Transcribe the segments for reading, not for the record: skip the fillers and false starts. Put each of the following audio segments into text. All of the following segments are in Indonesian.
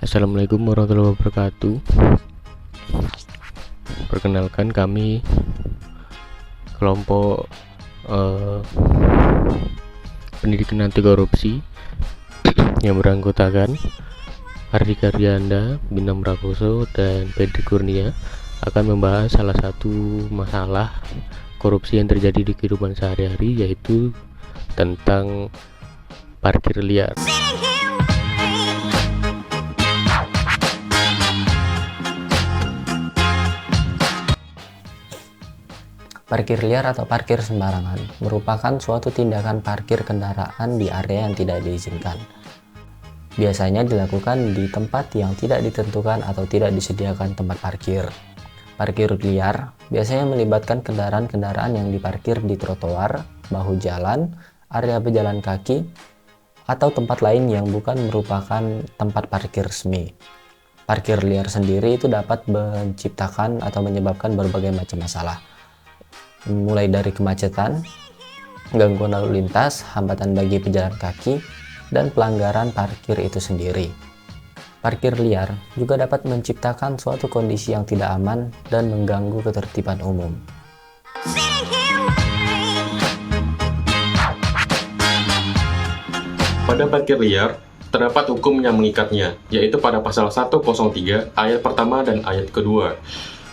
Assalamualaikum warahmatullahi wabarakatuh. Perkenalkan, kami kelompok pendidikan anti korupsi yang beranggotakan Ardika Rianda, Bintang Prakoso, dan Pedri Kurnia akan membahas salah satu masalah korupsi yang terjadi di kehidupan sehari-hari, yaitu tentang parkir liar. Parkir liar atau parkir sembarangan merupakan suatu tindakan parkir kendaraan di area yang tidak diizinkan. Biasanya dilakukan di tempat yang tidak ditentukan atau tidak disediakan tempat parkir. Parkir liar biasanya melibatkan kendaraan-kendaraan yang diparkir di trotoar, bahu jalan, area pejalan kaki, atau tempat lain yang bukan merupakan tempat parkir resmi. Parkir liar sendiri itu dapat menciptakan atau menyebabkan berbagai macam masalah, mulai dari kemacetan, gangguan lalu lintas, hambatan bagi pejalan kaki, dan pelanggaran parkir itu sendiri. Parkir liar juga dapat menciptakan suatu kondisi yang tidak aman dan mengganggu ketertiban umum. Pada parkir liar, terdapat hukum yang mengikatnya, yaitu pada pasal 103 ayat pertama dan ayat kedua.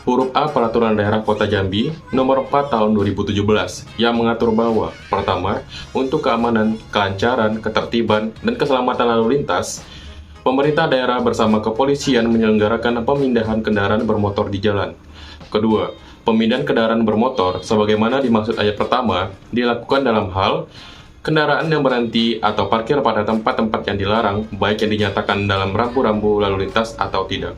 Huruf A Peraturan Daerah Kota Jambi Nomor 4 Tahun 2017 yang mengatur bahwa pertama, untuk keamanan, kelancaran, ketertiban, dan keselamatan lalu lintas, pemerintah daerah bersama kepolisian menyelenggarakan pemindahan kendaraan bermotor di jalan. Kedua, pemindahan kendaraan bermotor sebagaimana dimaksud ayat pertama dilakukan dalam hal kendaraan yang berhenti atau parkir pada tempat-tempat yang dilarang, baik yang dinyatakan dalam rambu-rambu lalu lintas atau tidak.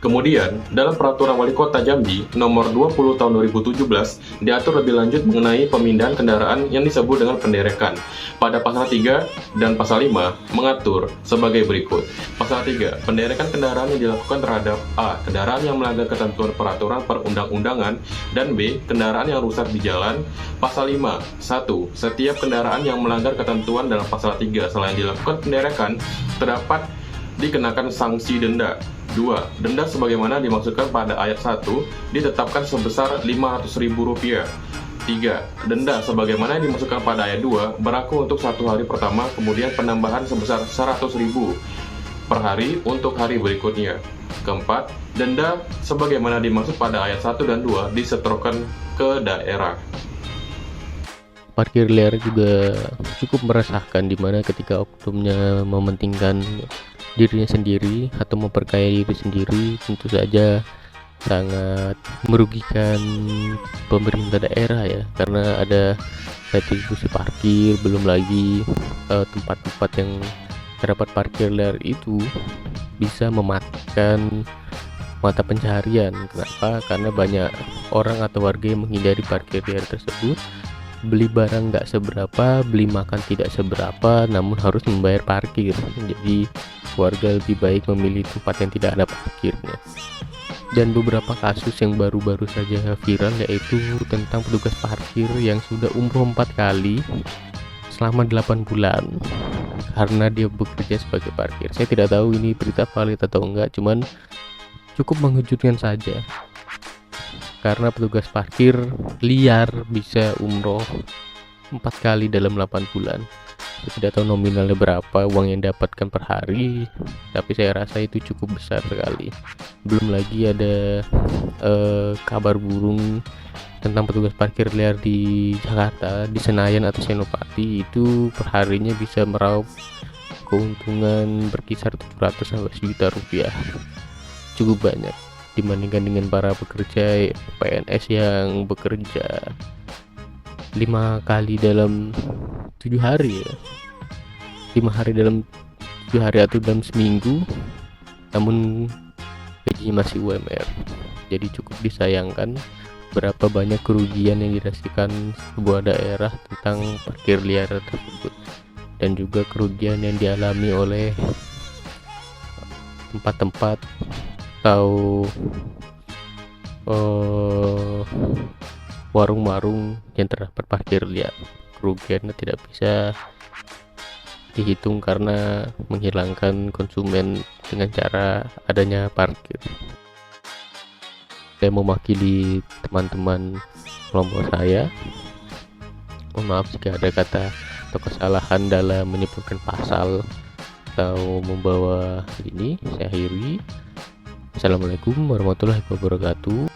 Kemudian, dalam Peraturan Wali Kota Jambi Nomor 20 Tahun 2017 diatur lebih lanjut mengenai pemindahan kendaraan yang disebut dengan penderekan. Pada pasal 3 dan pasal 5 mengatur sebagai berikut. Pasal 3, penderekan kendaraan yang dilakukan terhadap A. Kendaraan yang melanggar ketentuan peraturan perundang-undangan, dan B. Kendaraan yang rusak di jalan. Pasal 5, 1. Setiap kendaraan yang melanggar ketentuan dalam pasal 3 selain dilakukan penderekan terdapat dikenakan sanksi denda. 2. Denda sebagaimana dimaksudkan pada ayat 1 ditetapkan sebesar Rp500.000. 3. Denda sebagaimana dimaksudkan pada ayat 2 berlaku untuk 1 hari pertama, kemudian penambahan sebesar Rp100.000 per hari untuk hari berikutnya. Keempat, denda sebagaimana dimaksud pada ayat 1 dan 2 disetorkan ke daerah. Parkir liar juga cukup meresahkan, dimana ketika oknumnya mementingkan dirinya sendiri atau memperkaya diri sendiri, tentu saja sangat merugikan pemerintah daerah ya, karena ada retribusi parkir, belum lagi tempat-tempat yang terdapat parkir liar itu bisa mematikan mata pencaharian. Kenapa? Karena banyak orang atau warga yang menghindari parkir liar tersebut. Beli barang nggak seberapa, beli makan tidak seberapa, namun harus membayar parkir. Jadi warga lebih baik memilih tempat yang tidak ada parkirnya. Dan beberapa kasus yang baru-baru saja viral, yaitu tentang petugas parkir yang sudah umroh 4 kali selama 8 bulan karena dia bekerja sebagai parkir. Saya tidak tahu ini berita valid atau enggak, cuman cukup mengejutkan saja, karena petugas parkir liar bisa umroh 4 kali dalam 8 bulan. Saya tidak tahu nominalnya berapa uang yang dapatkan per hari, tapi saya rasa itu cukup besar sekali. Belum lagi ada kabar burung tentang petugas parkir liar di Jakarta, di Senayan atau Senopati, itu perharinya bisa meraup keuntungan berkisar 700 sampai 1 juta rupiah. Cukup banyak dibandingkan dengan para pekerja PNS yang bekerja 5 kali dalam 7 hari ya, 5 hari dalam 7 hari atau dalam seminggu, namun gajinya masih UMR. Jadi cukup disayangkan berapa banyak kerugian yang dirasakan sebuah daerah tentang parkir liar tersebut, dan juga kerugian yang dialami oleh tempat-tempat atau warung-warung yang terdapat parkir liar. Kerugiannya tidak bisa dihitung karena menghilangkan konsumen dengan cara adanya parkir. Saya mewakili teman-teman kelompok saya. Mohon maaf jika ada kata atau kesalahan dalam menyebutkan pasal atau membawa ini. Saya akhiri. Assalamualaikum warahmatullahi wabarakatuh.